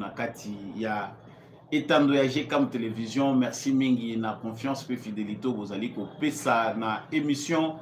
na kati ya etando ya GCAM télévision. Merci mingi na confiance pe fidélité bozali ko pesa na émission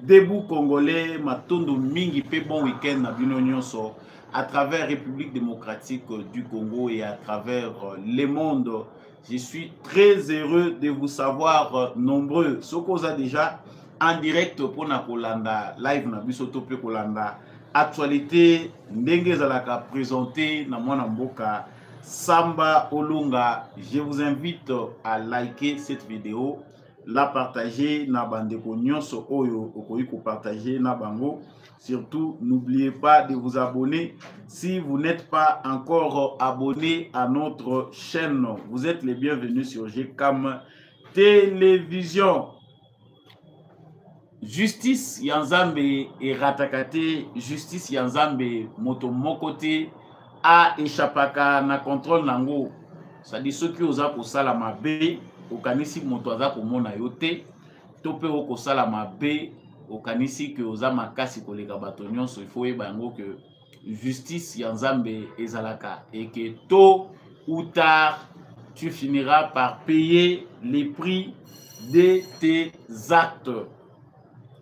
Debout Congolais. Matondo mingi pe bon week-end na bino nyonso à travers République démocratique du Congo et à travers le monde. Je suis très heureux de vous savoir nombreux. Ce qu'on a déjà en direct pour na kolanda live na biso to pe kolanda actualité ndenge zalaka présenté na mwana mboka Samba Olunga. Je vous invite à liker cette vidéo, la partager na bandeko nyonso oyo okoyi ko partager na bango. Surtout, n'oubliez pas de vous abonner si vous n'êtes pas encore abonné à notre chaîne. Vous êtes les bienvenus sur GCAM télévision. Justice Yanzambe et Ratakate, justice Yanzambe moto mokote a échappaka na contrôle nango. Ça dit ceux qui osa ko sala mabe, okanisi moto aza ko mona yote, tope ko sala mabe, okanisi que oza makasi koleka bato nyonso. Il faut yebango que justice Yanzambe ezalaka et que tôt ou tard tu finiras par payer les prix de tes actes.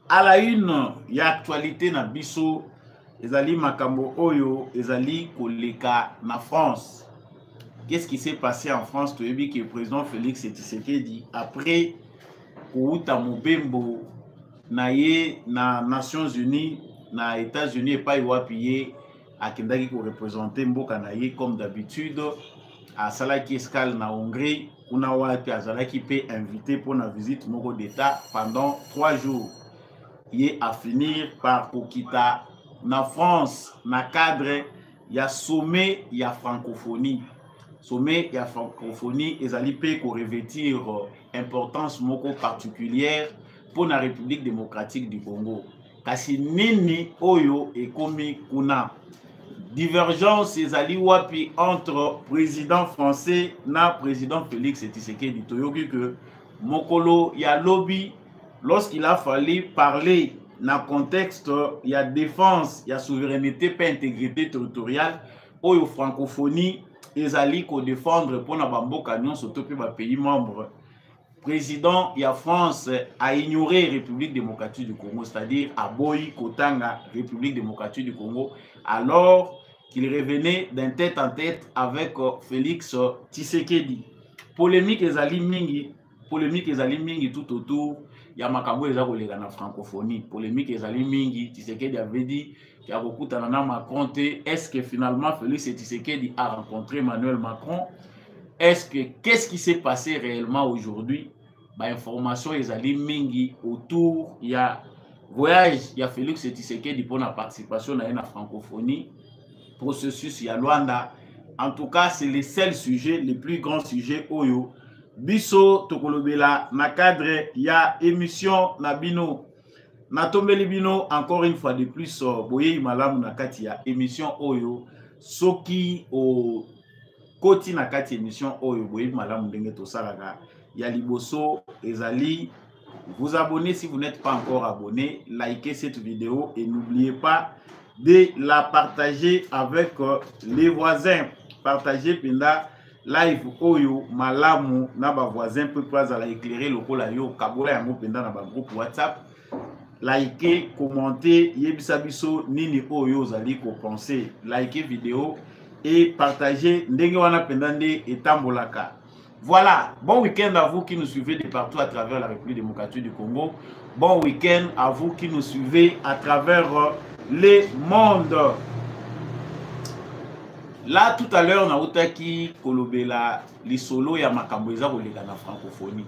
À la une, il y a actualité na biso, ezali makambo oyo, ezali koleka na France. Qu'est-ce qui s'est passé en France? Tu as vu que le président Félix Tshisekedi, après Kouta Mobembo, na Nations Unies, na États-Unis et pas y à Kendaki pour représenter Mboka na comme d'habitude, à Salaki Escale na Hongrie, on a wapi à Salaki peut inviter pour une visite moko d'État pendant 3 jours. Il à finir par Kokita na France, na cadre, il y a sommet, il y a francophonie. Sommet, il y a francophonie, et ça peut revêtir importance moko particulière pour la République démocratique du Congo. Kasi nini oyo et komi kuna. Divergence ezali wapi entre président français na président Félix Tshisekedi. Toyoki que mokolo ya lobby. Lorsqu'il a fallu parler dans le contexte, il y a défense, il y a souveraineté, pas intégrité territoriale, ou il francophonie, ils allaient défendre pour la Bamboka, surtout pour les pays membres. Président, il y a France a ignoré la République démocratique du Congo, c'est-à-dire à Boyi, Kotanga, République démocratique du Congo, alors qu'il revenait d'un tête en tête avec Félix Tshisekedi. Polémique, ils allaient mingi tout autour. Il y a makambo eza kolega na francophonie. Polémique ezali mingi. Tshisekedi avait dit qu'il y a beaucoup de Macron. Est-ce que finalement Félix Tshisekedi a rencontré Emmanuel Macron? Qu'est-ce qui s'est passé réellement aujourd'hui? Bah, information ezali mingi autour. Il y a voyage, il y a Félix Tshisekedi pour la participation à la francophonie. Processus il y a Luanda. En tout cas, c'est les seuls sujets, les plus grands sujets oyo. Biso tokolobela na cadre ya émission na bino na tombeli bino encore une fois de plus boye malamu na kati ya émission oyo soki o koti na kati émission oyo boye malamu ndenge to salaka ya liboso ezali vous abonner si vous n'êtes pas encore abonné, likez cette vidéo et n'oubliez pas de la partager avec les voisins. Partagez penda live oyo malamu na ba voisin peut pas à éclairer le kola yo kabola yango penda na ba groupe WhatsApp. Likez, commentez, yebisa biso nini oyo zali ko penser. Likez vidéo et partagez ndenge wana penda nde etambolaka. Voilà, bon week-end à vous qui nous suivez de partout à travers la République démocratique du Congo. Bon week-end à vous qui nous suivez à travers le monde. Là, tout à l'heure, on a otaki kolobela lisolo ya makambo eza kolega na francophonie.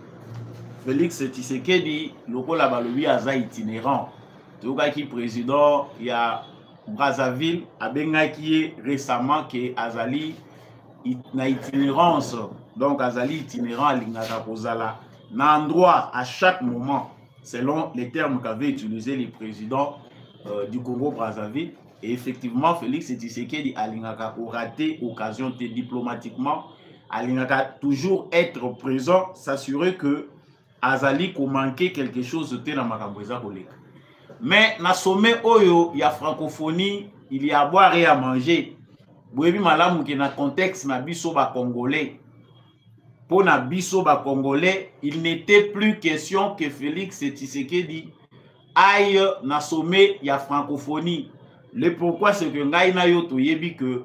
Félix Tshisekedi, lokola balobi aza itinérant. Tokaki président ya Brazzaville abengaki récemment que azali na itinérance. Donc azali itinérant alingaka kozala na endroit à chaque moment selon les termes qu'avait utilisé le président du Congo Brazzaville. Et effectivement, Félix Tshisekedi alingaka raté occasion diplomatiquement, alingaka toujours être présent, s'assurer que azali ko manquer quelque chose te na makambo eza koleka. Mais na sommet oyo ya francophonie, il y a à boire et à manger. boyebi malamu ke na contexte na biso ba congolais. Pour na biso ba congolais, il n'était plus question que Félix Tshisekedi aille na sommet ya francophonie. Le pourquoi c'est que ngai na yo toyebi que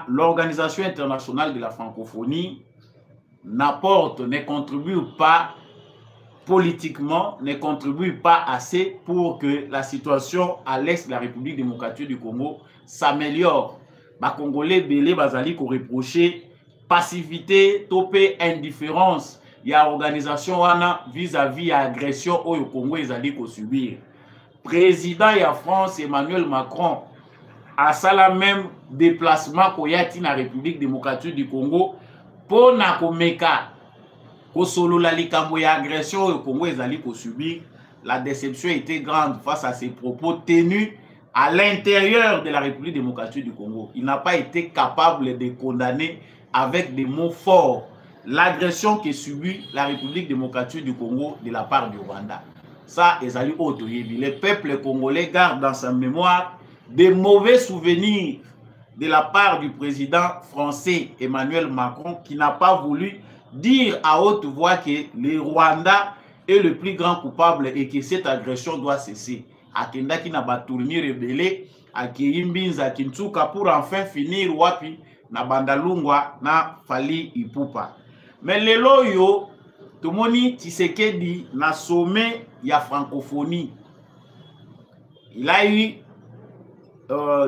l'Organisation internationale de la francophonie n'apporte, ne contribue pas politiquement, ne contribue pas assez pour que la situation à l'est de la République démocratique du Congo s'améliore. Les Congolais belé bazali ko reprocher passivité, topé indifférence, il y a organisation vis-à-vis agression au Congo ezali ko subir. Président ya France Emmanuel Macron a ça la même déplacement koyati na République démocratique du Congo pour na komeka ko solo la likambo ya agression au Congo ezali ko subir. La déception était grande face à ces propos tenus à l'intérieur de la République démocratique du Congo. Il n'a pas été capable de condamner avec des mots forts l'agression que subit la République démocratique du Congo de la part du Rwanda. Ça, ezali otoyebi. Le peuple congolais garde dans sa mémoire des mauvais souvenirs de la part du président français Emmanuel Macron qui n'a pas voulu dire à haute voix que le Rwanda est le plus grand coupable et que cette agression doit cesser. Akendaki na batourni rebelle akiimbinza Kintsuka pour enfin finir wapi na Bandalungwa na Fali Ipupa. Mais lelo yo tomoni Tshisekedi na sommet ya francophonie. Il a eu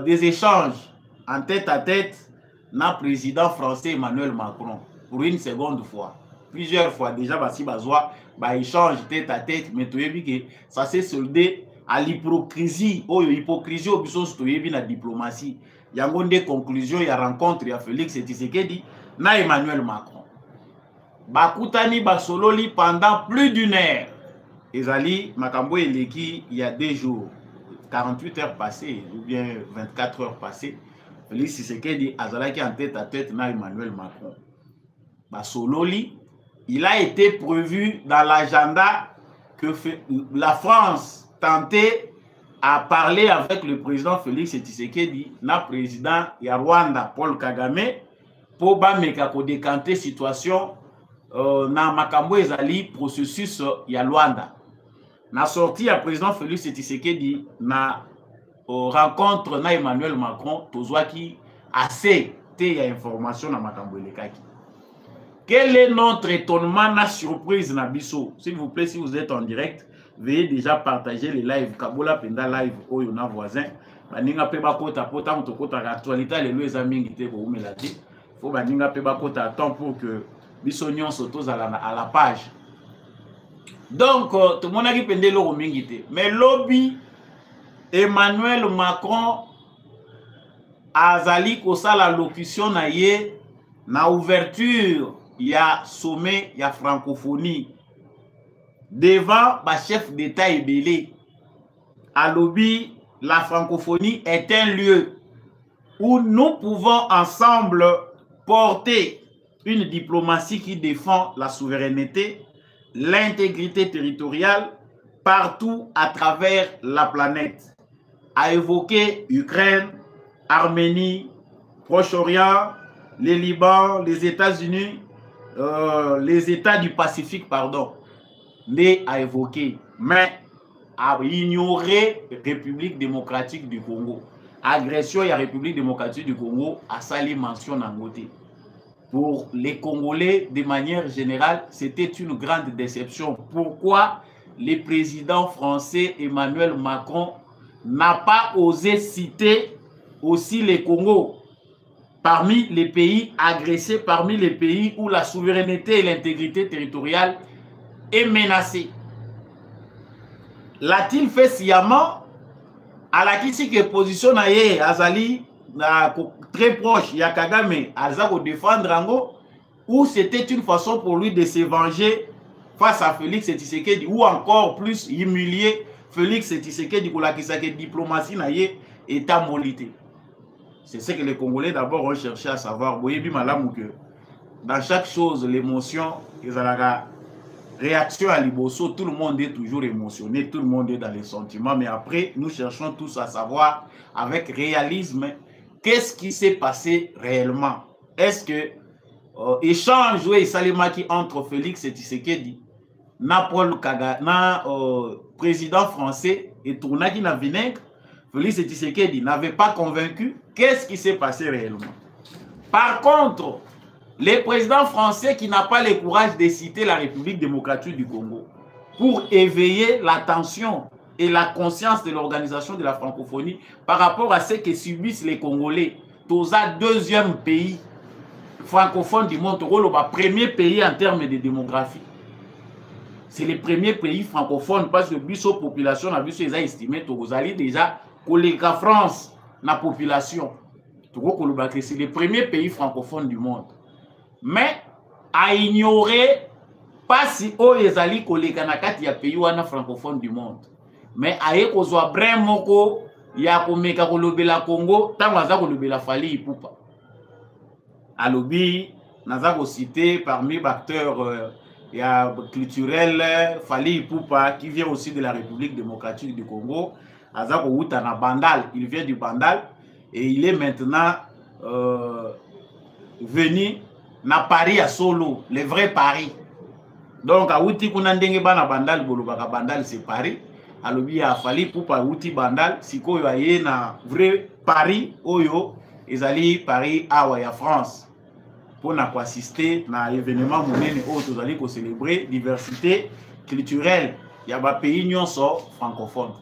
des échanges en tête à tête na président français Emmanuel Macron pour une seconde fois. Plusieurs fois déjà basi bazwa ba échange tête à tête, mais toyebi que ça s'est soldé à l'hypocrisie. Oyo hypocrisie au biso toyebi na diplomatie. Yango nde conclusion ya rencontre ya Félix Tshisekedi na Emmanuel Macron. Bakutani basololi pendant plus d'une heure. Ezali makambo eleki il y a 2 jours, 48 heures passées ou bien 24 heures passées. Félix Tshisekedi azalaki en tête à tête na Emmanuel Macron. Basololi, il a été prévu dans l'agenda que la France tentait à parler avec le président Félix Tshisekedi, na président ya Rwanda Paul Kagame, pour bameka ko décanter situation na makambo ezali processus ya Rwanda. Na sorti ya président Félix Tshisekedi na rencontre na Emmanuel Macron tozwaki assez te ya information na makambo elekaki. Quel est notre étonnement, na surprise na biso? S'il vous plaît, si vous êtes en direct, veuillez déjà partager les lives. Kabola Penda live oyo na voisin. Baninga pe bakota pota mutokota actualité le loi zamingi te ko umelati. Faut baninga pe bakota temps pour que biso nyonso tozala à la page. Donc tout le monde a qui pende lo mingi te. Mais lobby Emmanuel Macron azali ko sala locution na ye na ouverture ya sommet ya francophonie devant ba chef d'état ebele. À lobby, la francophonie est un lieu où nous pouvons ensemble porter une diplomatie qui défend la souveraineté, l'intégrité territoriale partout à travers la planète. A évoqué Ukraine, Arménie, Proche-Orient, les Liban, les États-Unis, les États du Pacifique, pardon, mais a évoqué, mais a ignoré République démocratique du Congo. Agression à la République démocratique du Congo a sali mention en côté. Pour les Congolais, de manière générale, c'était une grande déception. Pourquoi le président français Emmanuel Macron n'a pas osé citer aussi les Congos parmi les pays agressés, parmi les pays où la souveraineté et l'intégrité territoriale est menacée? L'a-t-il fait sciemment? À la qui que position naie azali très proche ya Kagame azako défendre ango, ou c'était une façon pour lui de se venger face à Félix Tshisekedi, ou encore plus humilier Félix Tshisekedi pour la diplomatie naie état molité? C'est ce que les Congolais d'abord ont cherché à savoir. Boyebi malamu que dans chaque chose l'émotion ezalaka réaction à Liboso, tout le monde est toujours émotionné, tout le monde est dans les sentiments, mais après, nous cherchons tous à savoir avec réalisme qu'est-ce qui s'est passé réellement? Est-ce que échange et salimaki entre Félix et Tshisekedi na Paul Kagame na président français et tournaki na vinaigre, Félix et Tshisekedi n'avait pas convaincu? Qu'est-ce qui s'est passé réellement? Par contre, le président français qui n'a pas le courage de citer la République démocratique du Congo pour éveiller l'attention et la conscience de l'organisation de la francophonie par rapport à ce que subissent les Congolais. Toza, deuxième pays francophone du monde, le premier pays en termes de démographie. C'est le premier pays francophone parce que la population a estimé que déjà la France la population. C'est le premier pays francophone du monde. Mais à ignorer pas si ezali koleka na kati ya pays wana francophone du monde. Mais aye kozwa brin moko ya komeka kolobela Congo tango aza kolobela Fally Ipupa. Alobi naza ko citer parmi les acteurs culturels Fally Ipupa qui vient aussi de la République démocratique du Congo. Aza ko uta na Bandal, il vient du Bandal et il est maintenant venu na Paris à Solo, le vrai Paris. Donc a uti kuna ndenge bana Bandal bolobaka Bandal c'est Paris. Alobi a Fally Ipupa uti Bandal sikoyo aye na vrai Paris oyo ezali Paris awa ya France pour na assister na événement monene oyo tozali ko célébrer diversité culturelle ya ba pays nyonso francophone.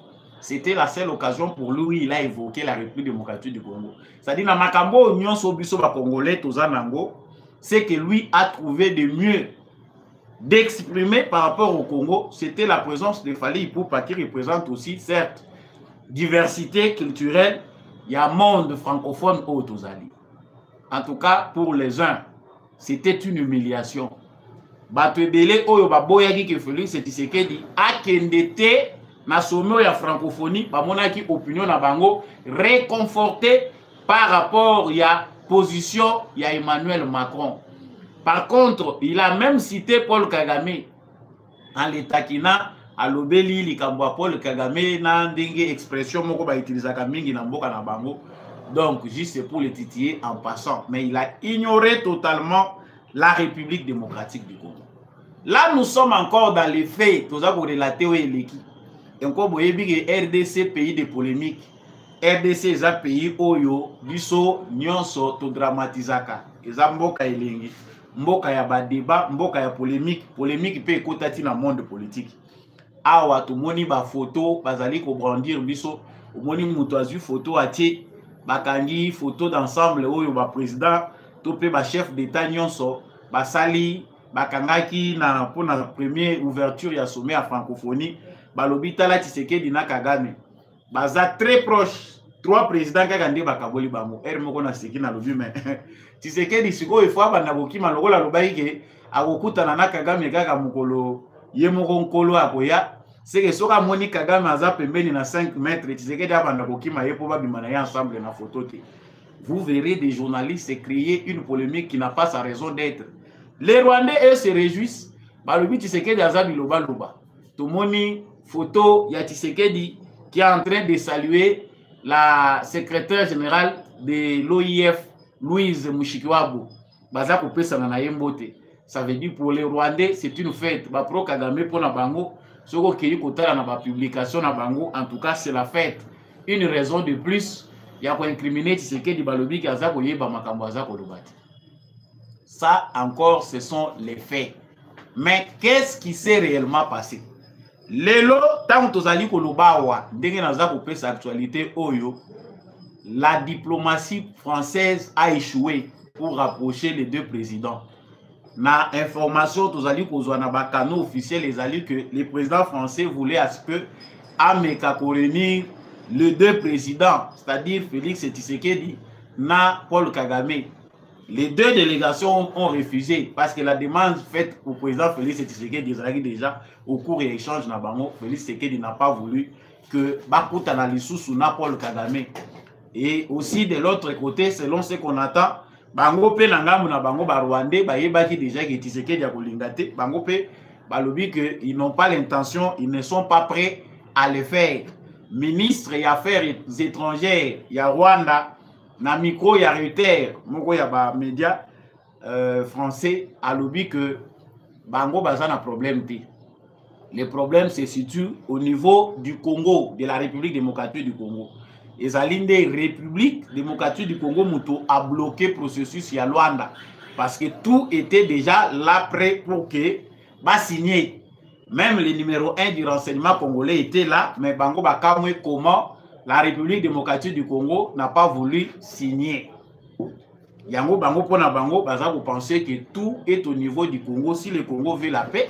C'était la seule occasion pour lui, il a évoqué la République démocratique du Congo. C'est-à-dire na makambo nyonso biso ba congolais tozanango, c'est que lui a trouvé de mieux d'exprimer par rapport au Congo, c'était la présence de Fally Ipupa qui représente aussi, certes, diversité culturelle, il y a un monde francophone au Tozali. En tout cas, pour les uns, c'était une humiliation. Batebele oyo baboyaki ke Félix Tshisekedi akendete na sommet ya francophonie, bamonaki opinion na bango réconforté par rapport à position ya Emmanuel Macron. Par contre, il a même cité Paul Kagame en l'état kina alobeli likambo Paul Kagame na ndenge expression moko ba utilisaka mingi na mboka na bango. Donc juste pour le titiller en passant, mais il a ignoré totalement la République démocratique du Congo. Là nous sommes encore dans les faits, toza ko relater o eleki. Encore boyebi que RDC pays de polémique. RDC est un pays oyo biso nyonso to dramatizaka. Eza mboka elengi. Mboka ya ba débat, mboka ya polémique, polémique pe ekotati na monde politique. Awa to moni ba photo bazali ko brandir biso, moni muto azu photo atie bakangi photo d'ensemble oyo ba président to pe ba chef d'état nyonso basali bakangaki na pona première ouverture ya sommet à francophonie balobi tala Tshisekedi na Kagame baza très proche. Trois présidents kaka nde bakaboli bango moko na seki na lobi mais Tshisekedi sikoyo ifo abanda bokima lokola lobaki ke akokutana na Kagame kaka mokolo ye moko nkolo akoya seke soka moni Kagame aza pembeni na 5 mètres Tshisekedi abanda bokima ye po babima na ye ensemble na photo te. Vous verrez des journalistes créer une polémique qui n'a pas sa raison d'être. Les Rwandais eux se réjouissent balobi Tshisekedi aza biloba loba. Tomoni photo ya Tshisekedi qui est en train de saluer la secrétaire générale de l'OIF, Louise Mushikiwabo. Baza kopesa na yembote. Ça veut dire pour les Rwandais, c'est une fête. Ba pro Kagame pour na bango, soko keyi kotala na ba publication na bango, en tout cas c'est la fête. Une raison de plus ya ko incriminer Tshisekedi balobi ki aza koyeba makambo aza kolobati. Ça encore ce sont les faits. Mais qu'est-ce qui s'est réellement passé? Lelo tant tozali kolobawa ndenge naza kopesa actualité oyo, la diplomatie française a échoué pour rapprocher les deux présidents. Na information tozali kozwa na ba canaux officiels ezali que le président français voulait à ce que ameka réunir les deux présidents, c'est-à-dire Félix Tshisekedi na Paul Kagame. Les deux délégations ont refusé parce que la demande faite au président Félix Tshisekedi déjà au cours et échange na bango, Félix Tshisekedi n'a pas voulu que Bakuta na lisusu na Paul Kagame. Et aussi de l'autre côté, selon ce qu'on attend, bango pe nangamu na bango ba Rwandais ba yebaki déjà que Tshisekedi a kolingate, bango pe balobi que ils n'ont pas l'intention, ils ne sont pas prêts à le faire. Ministre et Affaires étrangères ya Rwanda na micro ya Reuters moko ya ba média français a lobby que bango baza na problème te. Le problème se situe au niveau du Congo, de la République démocratique du Congo. Les alliés de République démocratique du Congo Mouto a bloqué le processus à Luanda parce que tout était déjà là prêt pour que va signer. Même le numéro 1 du renseignement congolais était là, mais Bango Bakamwe, comment la République démocratique du Congo n'a pas voulu signer. Yango Bango Pona Bango, vous pensez que tout est au niveau du Congo. Si le Congo veut la paix,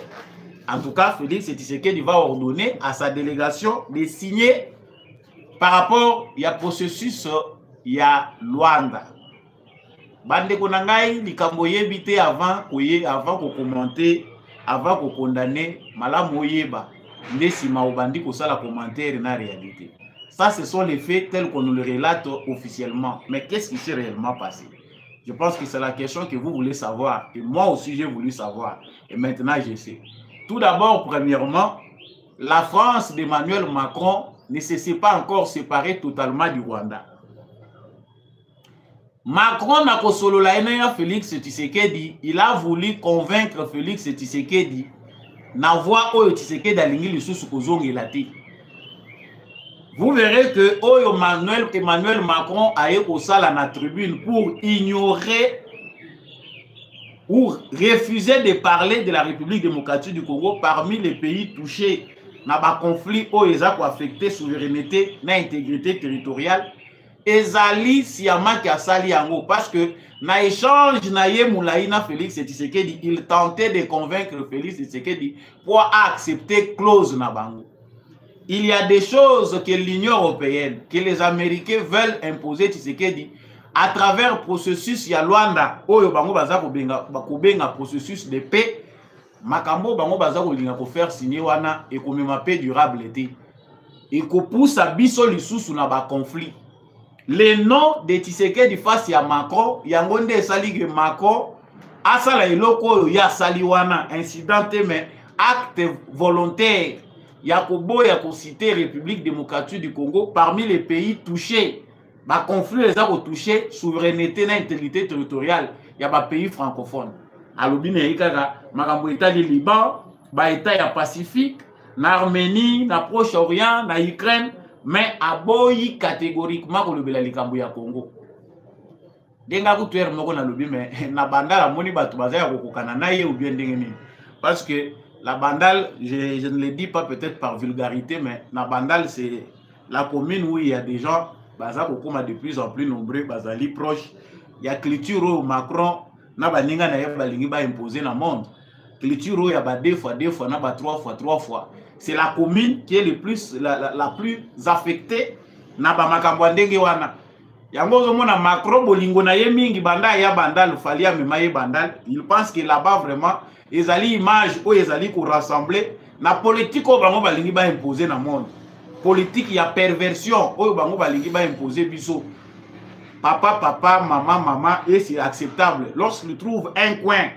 en tout cas, Félix Tshisekedi va ordonner à sa délégation de signer par rapport il y a processus il y a Luanda. Bande konangai likambo yebite avant ko commenter, avant ko condamner malamu oyeba ndesi maobandi ko sala commentaire na réalité. Ça ce sont les faits tels qu'on nous le relate officiellement. Mais qu'est-ce qui s'est réellement passé? Je pense que c'est la question que vous voulez savoir et moi aussi j'ai voulu savoir et maintenant je sais. Tout d'abord, premièrement, la France d'Emmanuel Macron ne s'est pas encore séparée totalement du Rwanda. Macron n'a pas solo la Félix Tshisekedi, il a voulu convaincre Félix Tshisekedi n'avoir Oyo Tshisekedi alingi lisusu kozongelati. Vous verrez que Oyo Emmanuel Macron a eu au salle à la tribune pour ignorer ou refuser de parler de la République démocratique du Congo parmi les pays touchés dans le conflit où ils ont affecté souveraineté et intégrité territoriale. Ezali Siama qui a sali yango parce que dans l'échange naye Moulaïna Félix Tshisekedi, il tentait de convaincre Félix Tshisekedi pour accepter clause na bango. Il y a des choses que l'Union européenne, que les Américains veulent imposer Tshisekedi à travers le processus ya Luanda, oyo bango baza kobenga processus de paix, makambo bango baza kolinga ko faire signer wana et komema paix durable été. Et ko poussa biso lisusu na ba conflit. Le nom de Tshisekedi face à Macron, yango nde esali que Macron asala eloko oyo ya sali wana incident mais acte volontaire ya kobo ya ko citer République démocratique du Congo parmi les pays touchés. Ba conflit les a touché souveraineté et intégrité territoriale. Il y a des pays francophones. Alobi na ikaka makambo état du Liban, ba état ya Pacifique, na Arménie, na Proche-Orient, na Ukraine, mais aboyi catégoriquement ko lobela likambo ya Congo. Denga ku tuer moko na lobi mais na bandala moni batu bazaya kokokana na ye ou bien ndenge. Parce que la bandale, je ne le dis pas peut-être par vulgarité, mais la bandale c'est la commune où il y a des gens baza kokoma de plus en plus nombreux bazali proche ya culture au Macron na baninga na yeba lingi ba imposer na monde culture ya ba deux fois na ba trois fois c'est la commune qui est le plus la plus affectée na ba makambo ndenge wana yango mona Macron bolingo na ye mingi banda ya bandal fali amema ye bandal il pense que là-bas vraiment ezali image ou ezali ko rassembler na politique o bango balingi ba imposer na monde politique, il y a perversion. Oh, bango balingi ba imposer biso. Papa, maman, et c'est acceptable. Lorsqu'ils trouvent un coin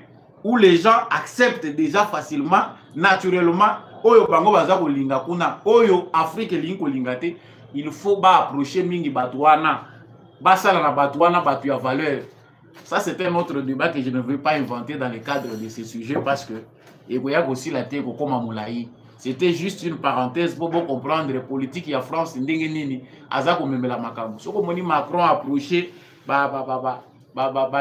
où les gens acceptent déjà facilement, naturellement, oyo bango baza ko linga kuna, oyo Afrique lingi ko lingate, il faut ba approcher mingi batouana, basala na batouana batu ya valeur. Ça c'est un autre débat que je ne veux pas inventer dans le cadre de ce sujet parce que et goya aussi la tête comme Moulaï. C'était juste une parenthèse pour comprendre les politiques en France ndenge nini azako memela makambo. Soko moni Macron approché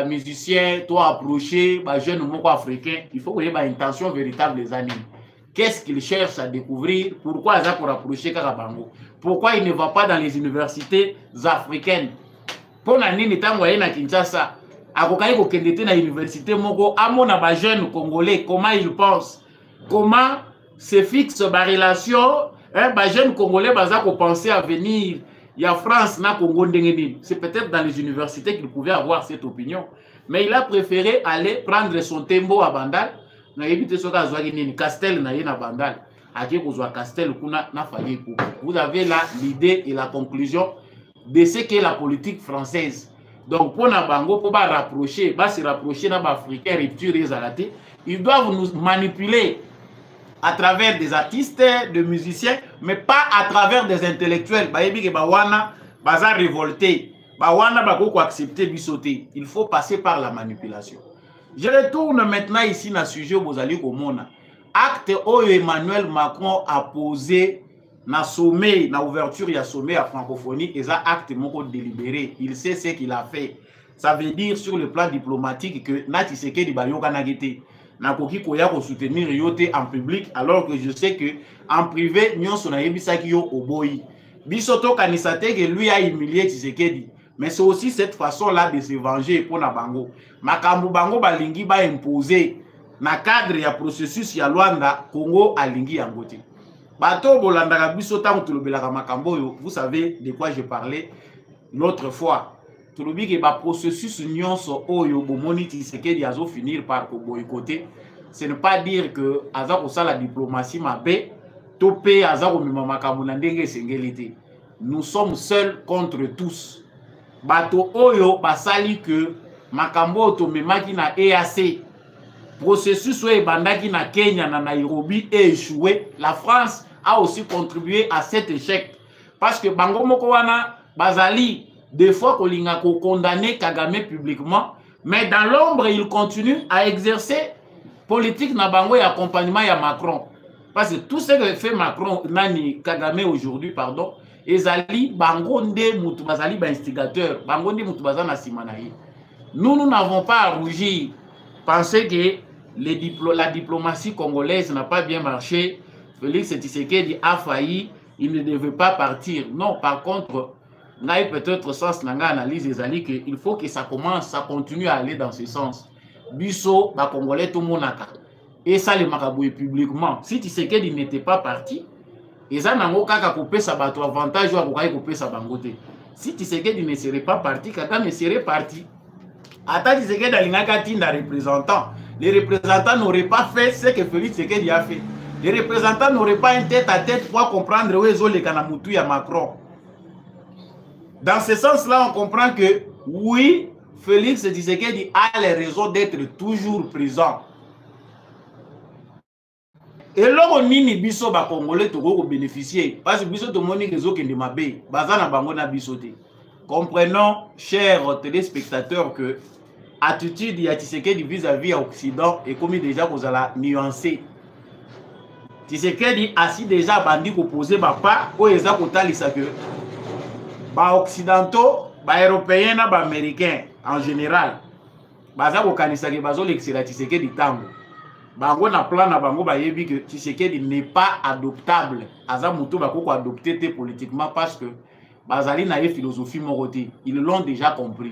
musicien, toi approché jeune moko africain, il faut qu'il y ait une intention véritable des années. Qu'est-ce qu'il cherche à découvrir? Pourquoi azako rapproché Karabango? Pourquoi il ne va pas dans les universités africaines? Pour la nini tango na Kinshasa, akokai ko kendete na université moko amona ba jeune congolais comment ils pensent? Comment se fixe ma relation, bah jeunes congolais baza ko penser à venir, il y a France na Congo ndengeni. C'est peut-être dans les universités qu'il pouvait avoir cette opinion, mais il a préféré aller prendre son tembo à Bandal, na yebite soka zwaki nini Castel na yena Bandal, ake kozwa Castel kuna na faye ko. Vous avez là l'idée et la conclusion de ce qu'est la politique française. Donc pour na bango pour ba rapprocher, ba se rapprocher na ba africain rupture ezalate, ils doivent nous manipuler à travers des artistes, des musiciens, mais pas à travers des intellectuels. Bayebi ke bawana baza révolté. Bawana bako accepter bisoté. Il faut passer par la manipulation. Je retourne maintenant ici dans le sujet Bozali Komona. Acte où Emmanuel Macron a posé na sommet, na ouverture ya sommet à francophonie, et ça acte moko délibéré. Il sait ce qu'il a fait. Ça veut dire sur le plan diplomatique que Nati Sekedi Bayoka Nagete na koki koya ko soutenir yote en public, alors que je sais que en privé nyonso na yebisaki yo oboyi. Bisoto kanisate que lui a humilié Tshisekedi. Mais c'est aussi cette façon-là de se venger pour na bango. Makambu bango balingi ba imposer na cadre ya processus ya Luanda Congo alingi yangote. Bato bolanda biso tango tulobelaka makambo yo, vous savez de quoi je parlais l'autre fois. Tulobi que ba processus nyonso oyo bomoni Tshisekedi azo finir par ko boycotter. Ce n'est pas dire que aza ko sala diplomatie mabe topé aza ko mema makambo na ndenge sengelité. Nous sommes seuls contre tous. Bato oyo basali que makambo to memaki na EAC processus oyo bandaki na Kenya na Nairobi et échoué. La France a aussi contribué à cet échec parce que bango moko wana bazali des fois kolinga ko condamner Kagame publiquement, mais dans l'ombre il continue à exercer politique na bango et accompagnement ya Macron, parce que tout ce que fait Macron nani Kagame aujourd'hui pardon ezali bango nde mutu bazali ba instigateur, bango nde mutu bazana simanayi. Nous n'avons pas à rougir, penser que la diplomatie congolaise n'a pas bien marché, Félix Tshisekedi a failli, il ne devait pas partir. Non, par contre, on a peut-être sens dans l'analyse des alliés qu'il faut que ça commence, ça continue à aller dans ce sens. Biso, ba Congolais, tout le monde a. Et ça, le maraboué publiquement. Si Tshisekedi n'était pas parti, et ça n'a pas coupé sa bateau avantage ou à couper sa bangote. Si Tshisekedi ne serait pas parti, Kagame serait parti. Attends, Tshisekedi a un représentant. Les représentants n'auraient pas fait ce que Félix Tshisekedi a fait. Les représentants n'auraient pas une tête à tête pour comprendre où est les Kanamutu et Macron. Dans ce sens-là, on comprend que oui, Félix Tshisekedi a les raisons d'être toujours présent. Et là, on a biso ba Congolais to bénéficier parce que biso to moni que zoke de mabe, bazana bango na bisote. Comprenons, chers téléspectateurs, que l'attitude de Tshisekedi vis-à-vis de l'Occident est comme déjà qu'on a nuancé. Tshisekedi a si déjà bandi opposé ma part ou les a que ba occidentaux, ba européens, ba américains en général, baza ko kanisa ke bazo l'excella Tshisekedi tango. Bango na plan na bango ba yebi que Tshisekedi n'est pas adoptable. Aza muto ba ko adopter politiquement parce que bazali na philosophie moroté. Ils l'ont déjà compris.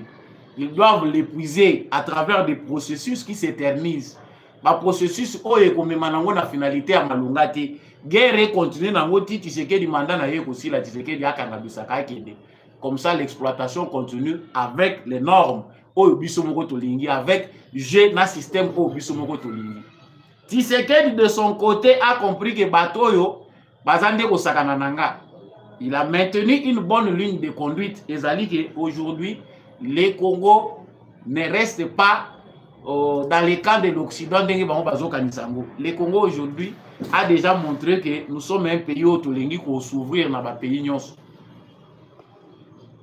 Ils doivent l'épuiser à travers des processus qui s'éternisent. Le processus oye komemanango na finalité à malungate. Guerre continue na ngoti Tshisekedi mandat na yeko si la Tshisekedi akanga bisaka kende. Comme ça l'exploitation continue avec les normes oyo biso moko tolingi, avec jeu na système oyo biso moko tolingi. Tshisekedi de son côté a compris que batoyo bazande ko sakana nanga. Il a maintenu une bonne ligne de conduite. Et ça dit qu'aujourd'hui, les Congo ne restent pas dans les camps de l'Occident. Les Congo aujourd'hui a déjà montré que nous sommes un pays où il faut s'ouvrir dans le pays.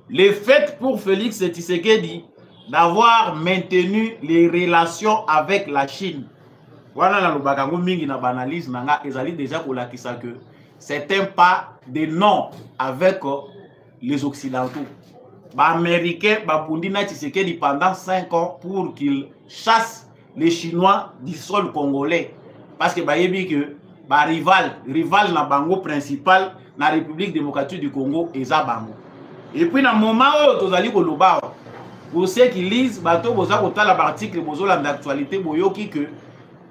Le fait pour Félix Tshisekedi d'avoir maintenu les relations avec la Chine, voilà déjà que c'est un pas de non avec les Occidentaux. Les Américains, Bapundina Tshisekedi pendant 5 ans pour qu'ils chassent les Chinois du sol congolais. Parce que rival na bango principal na République démocratique du Congo et Zabango. Et puis dans le moment où tozali koloba, pour ceux qui lisent, bato boza kotala l'article bozola d'actualité boyoki que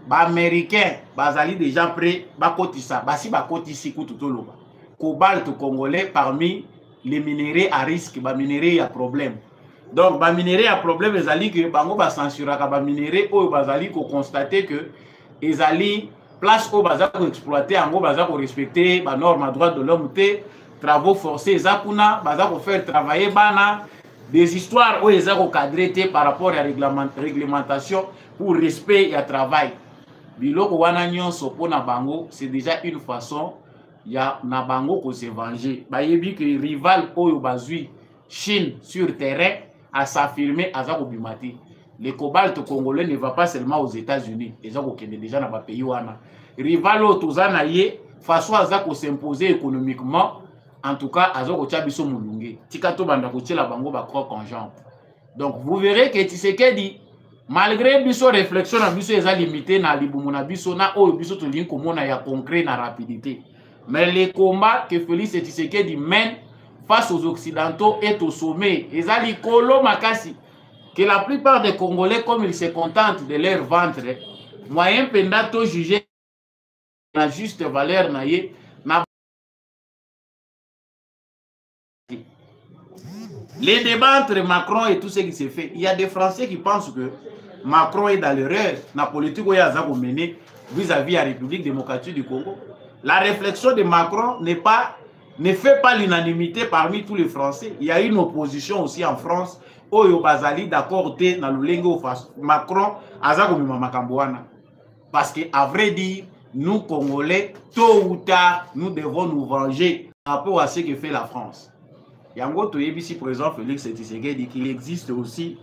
Américains bazali déjà prêt bakotisa basi bakotisi kututoloba cobalt congolais parmi les minéraux à risque, ba minéraux à problème. Donc ba minéraux à problème ezali que bango ba censuraka ba minéraux o bazali ko constater que ezali place o bazali ko exploiter ango bazali ko respecter ba normes droits de l'homme té travaux forcés ezakuna bazali ko faire travailler bana des histoires o ezali ko cadrer par rapport à réglementation pour respect et à travail. Biloko wana nyonso pona bango c'est déjà une façon ya na bango ko se venger. Ba yebi que rival oyo bazui Chine sur terrain à s'affirmer à Zakobimati. Le cobalt congolais ne va pas seulement aux États-Unis. Les gens qui sont déjà dans le pays. Rivalo Tozana Ye, façon à s'imposer économiquement. En tout cas, à Zakochabiso Moulungue. Tikato Bandakoche la Bango Bakro Conjant. Donc, vous verrez que Tshisekedi, malgré biso réflexion na biso eza limité na libumu na biso na oyo biso tolingi komona ya concret na rapidité. Mais les combats que Félix Tshisekedi mène face aux Occidentaux est au sommet. Eza likolo makasi. Que la plupart des Congolais, comme ils se contentent de leur ventre, moyen pendato jugé la juste valeur na ye, na les débats entre Macron et tout ce qui s'est fait, il y a des Français qui pensent que Macron est dans l'erreur. La politique où il y a mené vis-à-vis de la République démocratique du Congo. La réflexion de Macron ne fait pas l'unanimité parmi tous les Français. Il y a une opposition aussi en France. Oyo bazali d'accord te na lulengo Macron azakomima makambouana. Parce que à vrai dire, nous Congolais, tôt ou tard, nous devons nous venger par rapport à ce que fait la France. Yango Toyebi, président Félix Tshisekedi dit qu'il existe aussi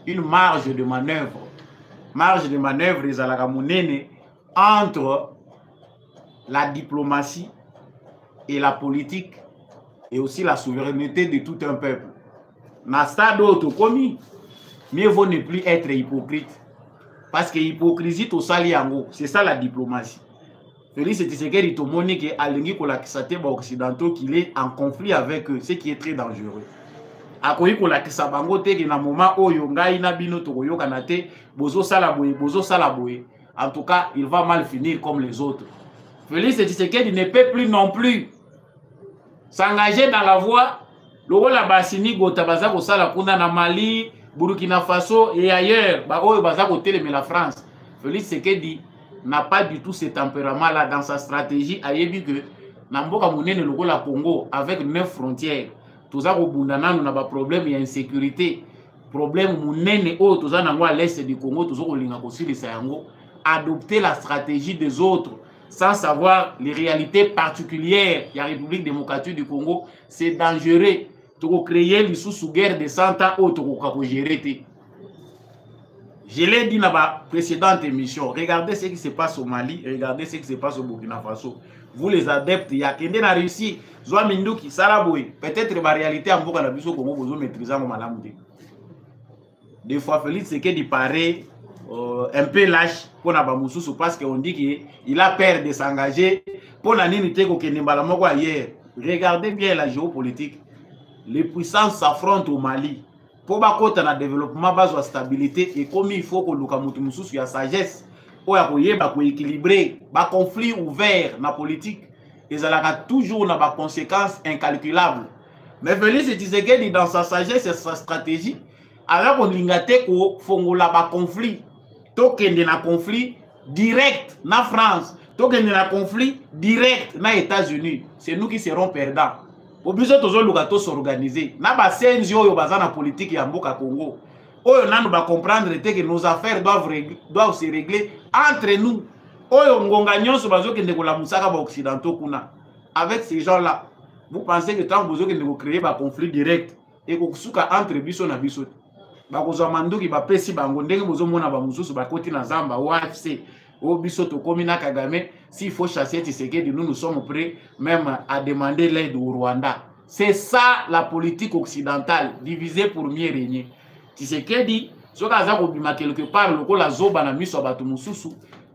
une marge de manœuvre. Marge de manœuvre entre la diplomatie et la politique et aussi la souveraineté de tout un peuple. Dans stade autocomi, mieux vaut ne plus être hypocrite. Parce que l'hypocrisie, c'est ça la diplomatie. Félix Tshisekedi tomoni que alingi kolakisate ba occidentaux qu'il est en conflit avec eux, ce qui est très dangereux. Akoyi kolakisa bango te que na moment oyo ngai na bino tokoyoka na te bozo sala boye. En tout cas, il va mal finir comme les autres. Félix Tshisekedi ne peut plus non plus s'engager dans la voie lokola basini gota baza ko sala kuna na Mali, Burkina Faso et ailleurs, ba oyo baza ko télémer la France. Félix Tshisekedi n'a pas du tout ce tempérament-là dans sa stratégie. Ayebi que Namboka Mounene lokola Congo avec 9 frontières. Toza ko bundana nous na ba problème et insécurité. Problème Mounene o toza nango à l'est du Congo, toza ko linga ko silisa yango. Adopter la stratégie des autres sans savoir les réalités particulières de la République démocratique du Congo, c'est dangereux. Toko créer l'issue guerre de 100 ans ou toko kako gérer. Je l'ai dit dans ma précédente émission, regardez ce qui se passe au Mali, regardez ce qui se passe au Burkina Faso. Vous les adeptes, il y a quelqu'un qui a réussi, Zoa Minduki, Salaboui, peut-être la réalité en Burkina Faso, comment vous maîtrisez mon malamouté. Des fois, Félix Tshisekedi paraît un peu lâche pour Nabamoussou parce qu'on dit qu'il a peur de s'engager pour la nité hier. Regardez bien la géopolitique. Les puissances s'affrontent au Mali. Pour que le développement base la stabilité et comme il faut que nous ayons la sagesse pour équilibrer le conflit ouvert dans la politique, et ça a toujours des conséquences incalculables. Mais Félix Tshisekedi dans sa sagesse et sa stratégie, alors qu'on a un conflit, un conflit direct na France, un conflit direct na États-Unis, c'est nous qui serons perdants. Au besoin de s'organiser. Na ba senzi oyo baza na politique ya mboka Congo. Oyo nanu ba comprendre que nos affaires doivent se régler entre nous. Oyo ngonga nyonso bazo kende ko la musaka ba occidentaux kuna. Avec ces gens-là, vous pensez que tant besoin de créer un conflit direct et que suka entre biso na biso. Ba kozwa manduki ba pesi bango ndenge bozo mona ba mususu ba koti na zamba OFC. Au biso to komina Kagame, s'il faut chasser Tshisekedi, nous sommes prêts même à demander l'aide au Rwanda. C'est ça la politique occidentale, divisée pour mieux régner. Tshisekedi, ce kaza ko bima quelque part lokola zoba na miso bato mususu,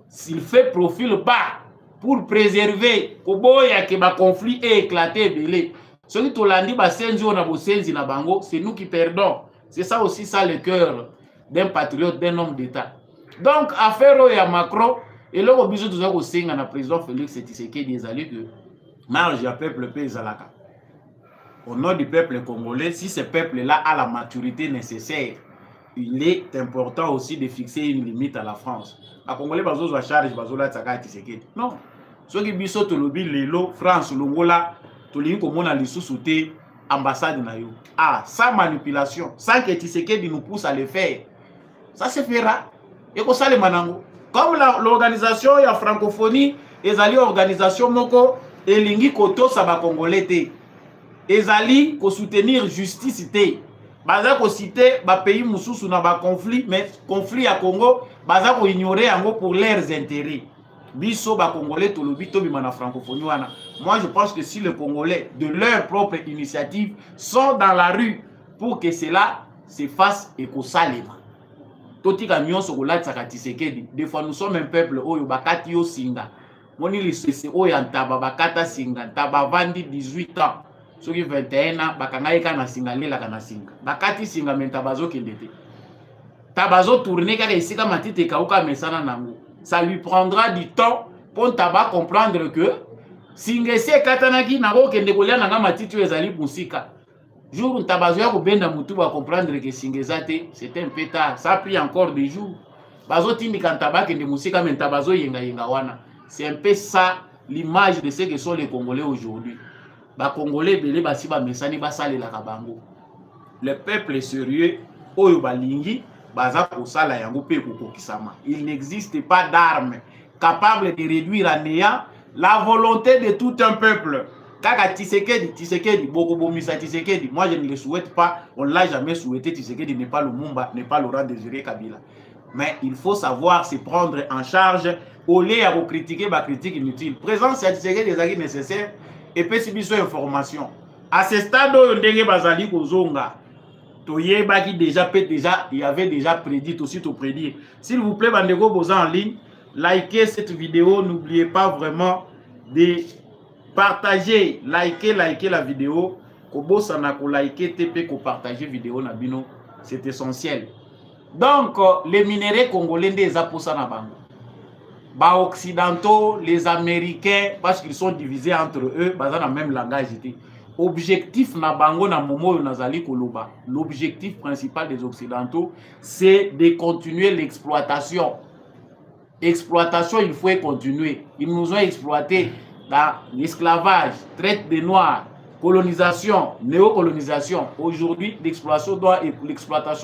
s'il fait profil bas pour préserver koboya ke ba conflit est éclaté belé. Ce qui tolandi ba senzi na bo senzi na bango, c'est nous qui perdons. C'est ça aussi ça le cœur d'un patriote, d'un homme d'État. Donc, affaire à Macron, et là, au besoin de nous aussi, le président Félix Tshisekedi des alliés que marge à peuple pays Zalaka. Au nom du peuple congolais, si ce peuple-là a la maturité nécessaire, il est important aussi de fixer une limite à la France. Les Congolais, ils ont charge, ils ont Tshisekedi. Non. Ceux qui ont dit que l'élo, France, l'Ongola, tout le monde a sous-souté ambassade. Ah, sans manipulation, sans que Tshisekedi nous pousse à le faire, ça se fera. Et comme ça, les manango. Comme l'organisation la francophonie, les alliés organisation moko, et lingi koto saba congolais. ezali ko soutenir justice te baza ko citer ba pays mususu na ba conflit mais conflit ya Congo baza ko ignorer yango pour leurs intérêts biso ba congolais to lobi to bima na francophonie wana. Moi je pense que si les Congolais de leur propre initiative sont dans la rue pour que cela se fasse et ko salema totika nyonso ko latsaka Tshisekedi. Des fois nous sommes un peuple oyo bakati yo singa moni lisese oyo antaba bakata singa ntaba vandi 18 ans soki 21 ans bakangai kana singa lela kana singa bakati singa menta bazo kendete tabazo tourner kaka isika matite kauka mesana nango. Ça lui prendra du temps pour taba comprendre que singa se katanaki nako kende kolia nanga matite ezali musika jour tabazo ya ko benda mutu ba comprendre que singa zate c'était un peu tard. Ça a pris encore des jours bazo tindika ntaba kende musika menta bazo yenga yenga wana. C'est un peu ça l'image de ce que sont les Congolais aujourd'hui. Les Congolais, belé basi ba mesani ba sale la kabango. Le peuple est sérieux, oyo balingi, baza ko sala yango pe ko kokisama. Il n'existe pas d'arme capable de réduire à néant la volonté de tout un peuple. Kaka Tshisekedi, Boko Bomisa Tshisekedi, moi je ne le souhaite pas, on ne l'a jamais souhaité. Tshisekedi n'est pas le Mumba, n'est pas Laurent Désiré Kabila. Mais il faut savoir se prendre en charge au lieu de critiquer ma critique inutile. Présence à Tshisekedi des acquis nécessaires et puis si besoin information. À ce stade où on bazali kozonga, toyebaki déjà il y avait déjà prédit aussi to prédire. S'il vous plaît bandeko boza en ligne, likez cette vidéo, n'oubliez pas vraiment de partager, liker la vidéo, ko bosana ko liker TP ko partager vidéo na bino, c'est essentiel. Donc les minéraux congolais des aposa na bango. Ba occidentaux, les américains parce qu'ils sont divisés entre eux, bazana même langage était. Objectif na bango na momo nazali koloba. L'objectif principal des occidentaux, c'est de continuer l'exploitation. Exploitation, il faut continuer. Ils nous ont exploité dans l'esclavage, traite des noirs, colonisation, néocolonisation. Aujourd'hui, l'exploitation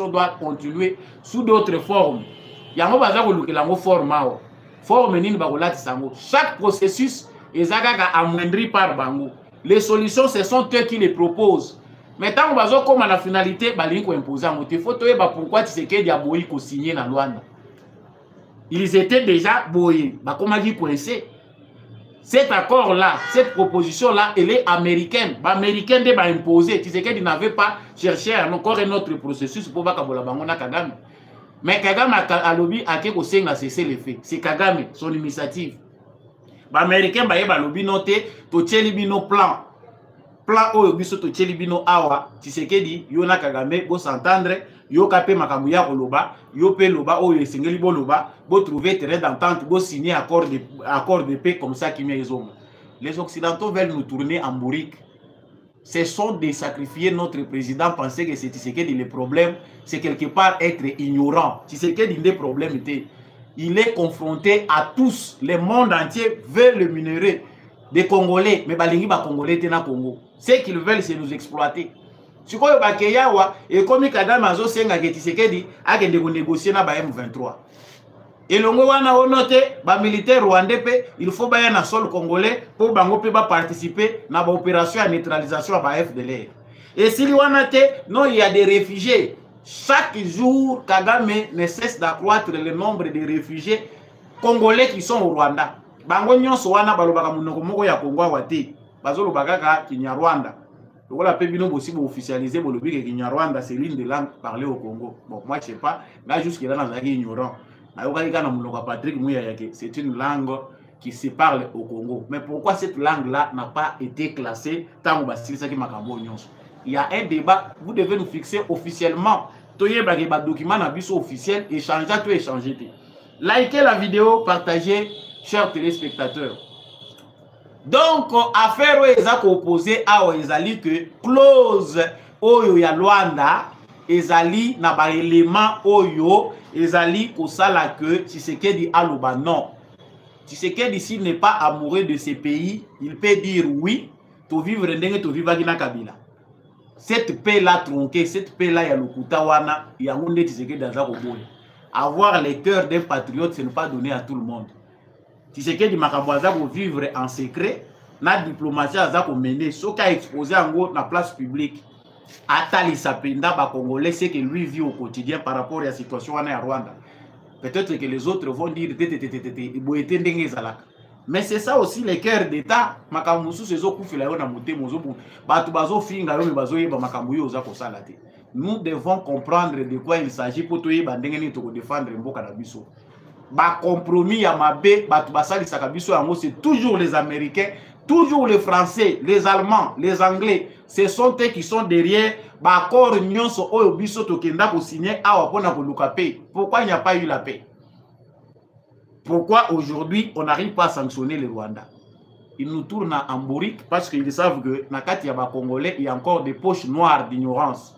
doit continuer sous d'autres formes. Yango baza ko lukelango forme forme nini bakolati sango. Chaque processus est amoindri par bango. Les solutions, ce sont eux qui les proposent. Maintenant, on va comme à la finalité, il faut imposer en motif. Il faut savoir pourquoi Tshisekedi a boyi ko signer dans Luanda. Ils étaient déjà boyés. Comment ils coincés? Cet accord-là, cette proposition-là, elle est américaine. Américaine de imposer. Tshisekedi n'avait pas cherché encore un autre processus pour Bakabola Bangona Kagame. Mais Kagame a lobby à quelque chose à cesser les faits. C'est Kagame, son initiative. Les Américains ont lobby noté, to tchelibino plan. Plan oyo biso to tchelibino awa, Tshisekedi, yona Kagame, bo s'entendre, yo kapé makamuya koloba, yo pe loba oyo esengeli bo loba, bo trouver terrain d'entente, bo signer accord de paix comme ça qui met les hommes. Les Occidentaux veulent nous tourner en bourrique. Ce sont de sacrifier notre président, penser que c'est Tshisekedi le problème, c'est quelque part être ignorant. Tshisekedi des problèmes était. Il est confronté à tous, le monde entier veut le minerai des Congolais, mais balingi ba Congolais tena Congo. Ce qu'ils veulent, c'est nous exploiter. Si vous avez et comme Kagame a dit Tshisekedi a négocier na ba M23. Et le wana onoté ba militaire rwandais il faut ba na sol congolais pour bango pe ba participer na ba opération de neutralisation ba FDLR. Et si wana te non il y a des réfugiés. Chaque jour Kagame ne cesse d'accroître le nombre de réfugiés congolais qui sont au Rwanda. Bango nyonso wana balobaka munoko moko ya Congo wate. Bazolo bagaka Kinyarwanda. Donc la pébino aussi officialiser le but que Kinyarwanda c'est l'une des langues parlées au Congo. Bon moi je sais pas, là jusqu'à là on est ignorant. C'est une langue qui se parle au Congo. Mais pourquoi cette langue-là n'a pas été classée tant que il y a un débat, vous devez nous fixer officiellement. Document officiel, échanger, tout échanger. Likez la vidéo, partagez, chers téléspectateurs. Donc, affaire où ils ont opposé à Ezali que clause Oyo ya Luanda, Ezali n'a pas élément Oyo, Ezali kosala que Tshisekedi aloba non. Tshisekedi s'il n'est pas amoureux de ces pays, il peut dire oui, to vivre ndenge to vivre na Kabila. Cette paix-là tronquée, cette paix-là ya lokuta wana, ya ngonde Tshisekedi daza koboya. Avoir les cœurs d'un patriote, ce n'est pas donné à tout le monde. Tshisekedi makambo aza ko vivre en secret, na diplomatie aza ko mener soki a exposé yango na place publique atalisa penda ba congolais c'est que lui vit au quotidien par rapport à la situation wana ya Rwanda. Peut-être que les autres vont dire boyete ndenge ezalaka. Mais c'est ça aussi le cœur d'état makambo mususu ezokufela yo na motema ozobu bato bazofinga yo me bazoyeba makambo yo oza kosala te. Nous devons comprendre de quoi il s'agit pour toyeba ndenge nini toko défendre mboka na biso. Ba compromis ya mabe bato basalisaka biso yango c'est toujours les Américains, toujours les Français, les Allemands, les Anglais. Ce sont eux qui sont derrière ba accord nyonso oyo biso tokenda ko signer awa pona ko luka paix. Pourquoi il n'y a pas eu la paix? Pourquoi aujourd'hui on n'arrive pas à sanctionner le Rwanda? Ils nous tournent en bourrique parce qu'ils savent que nakati ya ba Congolais il y a encore des poches noires d'ignorance.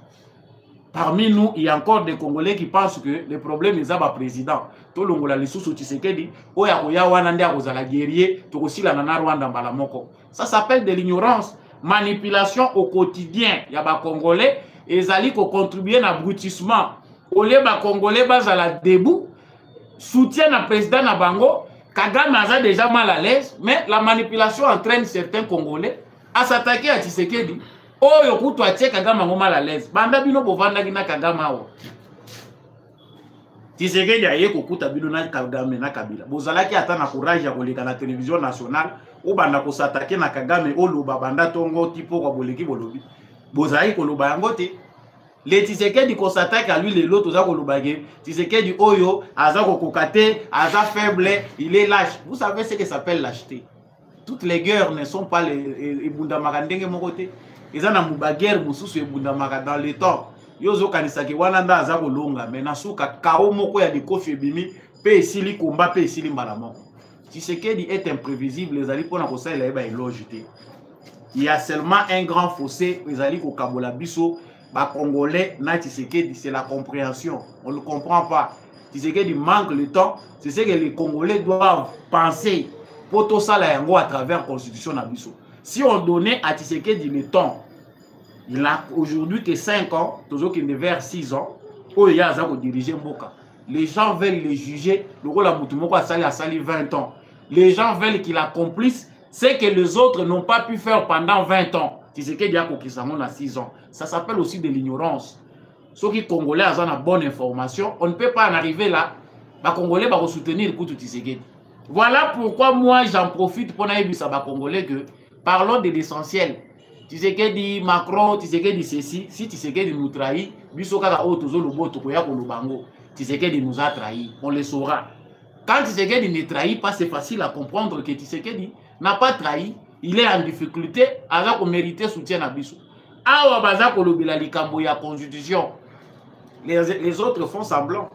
Parmi nous, il y a encore des Congolais qui pensent que le problème est à président. Tout le monde a les sous Tshisekedi, oya oya wana ndia kozala guerrier, tokosila na Rwanda mbala moko. Ça s'appelle de l'ignorance, manipulation au quotidien. Il y a ba Congolais et zali ko contribuer na brutissement. Olé ba Congolais bazala debout, soutien na président na bango, Kagame a déjà mal à l'aise, mais la manipulation entraîne certains Congolais à s'attaquer à Tshisekedi. Oh, yoku to atie Kagame ngo mal à l'aise. Banda bino bovanda gina Kagame awo. Tshisekedi aye kokuta bino na Kagame na Kabila. Bozalaki ata na courage ya koleka na télévision nationale o banda ko s'attaquer na Kagame o loba banda tongo tipo kwa boleki bolobi. Bozali ko loba yango te. Le Tshisekedi ko s'attaque à lui les lots toza ko loba ke Tshisekedi oyo aza ko kokate, aza faible, il est lâche. Vous savez ce que ça s'appelle lâcheté. Toutes les guerres ne sont pas les bundamaka ndenge moko te. Ils ont une guerre dans le temps. Yozo kanisaki wananda aza kolonga mais nasuka kao moko ya dikofi bimi pe esili komba pe esili mbala moko. Tshisekedi est imprévisible, les ali pona ko sala eba elogité. Il y a seulement un grand fossé, les ali ko kabola biso ba congolais na Tshisekedi, c'est la compréhension. On ne comprend pas. Tshisekedi manque le temps, c'est ce que les Congolais doivent penser pour tout ça yango à travers la constitution na biso. Si on donnait à Tshisekedi le temps, il n'a aujourd'hui que 5 ans, toujours qu'il est vers 6 ans, où il y a à diriger Mboka. Les gens veulent le juger, le rôle à Moutoumoko a sali 20 ans. Les gens veulent qu'il accomplisse ce que les autres n'ont pas pu faire pendant 20 ans. Tshisekedi a kokisamo à 6 ans. Ça s'appelle aussi de l'ignorance. Ceux qui Congolais ont la bonne information, on ne peut pas en arriver là. Les Congolais vont soutenir le coup de Tshisekedi. Voilà pourquoi moi j'en profite pour dire à Congolais que parlons de l'essentiel. Tshisekedi, Macron, Tshisekedi ceci, si Tshisekedi nous trahit, Tshisekedi nous a trahis, on le saura. Quand Tshisekedi ne trahit pas, c'est facile à comprendre que Tshisekedi n'a pas trahi, il est en difficulté, alors qu'on méritait soutien à Bissou. Awa baza kolobela likambo ya constitution. Les autres font semblant.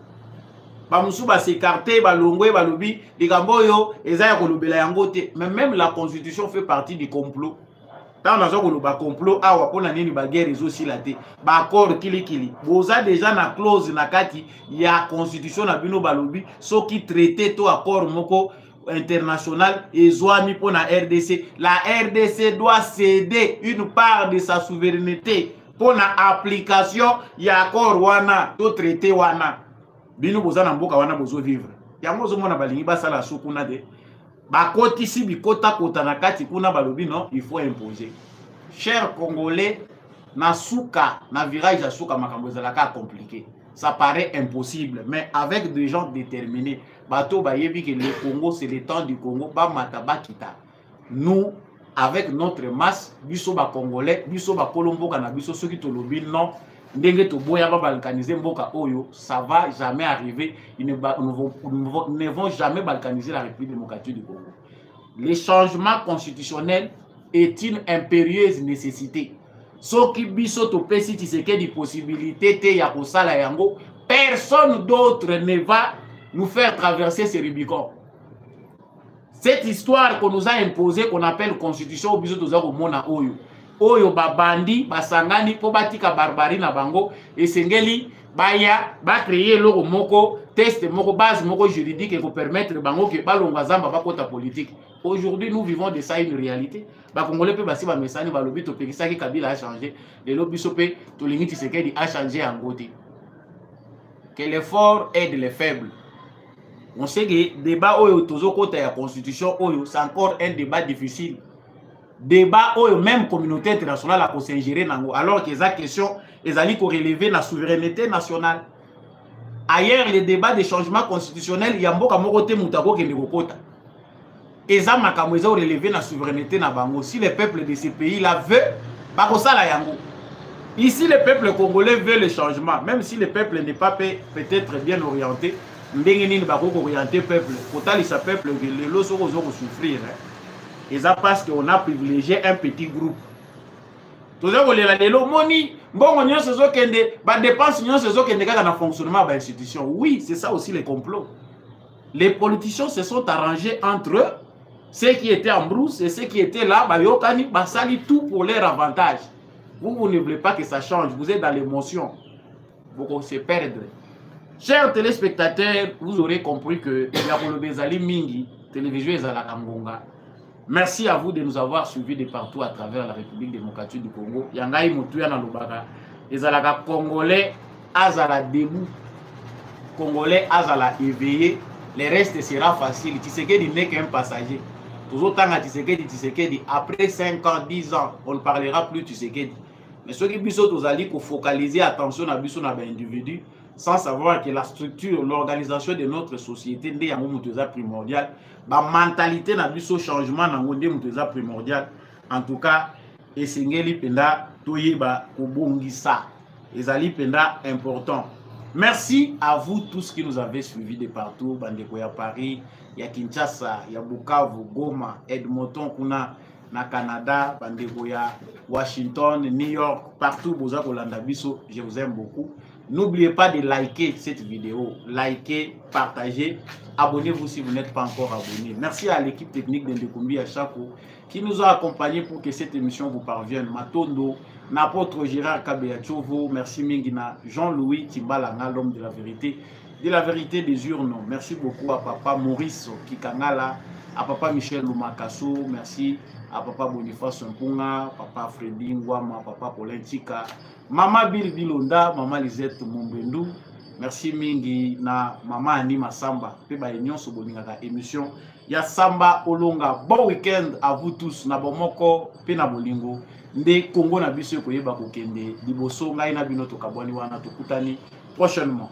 Bamusu ba s'écarter, ba longwe, ba lobi, likambo yo, eza ya kolobela yango te. Mais même la constitution fait partie du complot. Tant on a un complot, awa pona nini ba guerre aussi la te. Ba accord kili. Boza déjà na clause na kati ya constitution na bino balobi, so qui traité to accord moko international et zoami pour la RDC. La RDC doit céder une part de sa souveraineté pour la application ya accord wana to traité wana. Bino boza na mboka wana bozo vivre. Yango zo mona balingi basala sukuna de. Bakoti si bikota kota na kati kuna balobi non, il faut imposer. Chers Congolais, na suka, na virage ya suka makambo ezalaka compliqué. Ça paraît impossible, mais avec des gens déterminés, bato bayebi que le Congo c'est le temps du Congo, ba mataba kita. Nous avec notre masse, biso ba Congolais, biso ba Kolomboka na biso ceux qui to lobi non, ndenge to boya ba balkaniser mboka oyo, ça va jamais arriver. Ils ne vont jamais balkaniser la République démocratique du Congo. Le changement constitutionnel est une impérieuse nécessité. Ce qui biso to pesi Tshisekedi possibilité te ya kosala yango, personne d'autre ne va nous faire traverser ce Rubicon. Cette histoire qu'on nous a imposée, qu'on appelle constitution, biso to za ko mona oyo. Oyo babandi basangani po batika barbarie na bango esengeli baya ba créer loko moko test moko base moko juridique pour permettre bango que balonga zamba ba kota politique. Aujourd'hui nous vivons de ça une réalité. Ba Congolais pe basi ba mesani ba lobi to pekisa ki Kabila a changé, le lobi sope to lingi Tshisekedi a changé en côté. Que l'effort aide les faibles. On sait que débat oyo tozo kota ya constitution oyo c'est encore un débat difficile. débat ou même communauté internationale a s'ingérer nango alors que ça question ezali ko relever la souveraineté nationale. Ailleurs les débats des changements constitutionnels il y a mboka moko te mutako ke ndekokota. Eza makambo eza relever la souveraineté na bango. Si le peuple de ces pays là veut ba ko sala yango. Ici le peuple congolais veut le changement même si le peuple n'est pas peut-être bien orienté. Ndenge nini ba ko orienter peuple. Kotali sa peuple le loso ko souffrir. Et ça parce qu'on a privilégié un petit groupe. Tout ça, vous l'avez dit, moni, bon, on y a ce qui est dépenses, on y a ce qui est dans le fonctionnement de l'institution. Oui, c'est ça aussi les complots. Les politiciens se sont arrangés entre eux, ceux qui étaient en brousse et ceux qui étaient là, Yokani, Basali, tout pour leur avantage. Vous ne voulez pas que ça change, vous êtes dans l'émotion. Vous se perdre. Chers téléspectateurs, vous aurez compris que il y a pour le Bezali Mingi, télévision est à la Kamgonga. Merci à vous de nous avoir suivis de partout à travers la République démocratique du Congo. Yangai Moutuya na Lubaka. Ezalaka Congolais azala debout. Congolais azala éveillé. Le reste sera facile. Tshisekedi n'est qu'un passager. Toujours tant à Tshisekedi, après 5 ans, 10 ans, on ne parlera plus Tshisekedi. Mais ceux qui ont focaliser attention à l'individu, sans savoir que la structure, l'organisation de notre société est primordiale. La mentalité n'a plus changement dans primordial. En tout cas, Esengeli Penda Toyeba Kobongisa. Ezali Penda important. Merci à vous tous qui nous avez suivis de partout. Bandeko ya Paris, ya Kinshasa, ya Bukavu, Goma, Edmonton, Kuna, na Canada, bandeko ya Washington, New York, partout. Boza Kolanda Biso, je vous aime beaucoup. N'oubliez pas de liker cette vidéo, liker, partager, abonnez-vous si vous n'êtes pas encore abonné. Merci à l'équipe technique d'Ndekumbi Achako qui nous a accompagnés pour que cette émission vous parvienne. Matondo, n'apôtre Gérard Kabeachovo, merci Mingina, Jean-Louis Timbalanga, l'homme de la vérité des urnes. Merci beaucoup à papa Maurice Kikangala, à papa Michel Lumakasso, merci à papa Boniface Mpunga, papa Freddy Ngwama, papa Paulin Tika, Mama Bill Bilonda, Mama Lisette Mombendou, merci mingi na Mama Anima Samba, pe ba union so boningaka émission ya Samba Olonga. Bon week-end à vous tous na bomoko pe na bolingo. Nde Congo na biso ko yeba ko kende liboso ngai na bino to kabwani wana to kutani prochainement.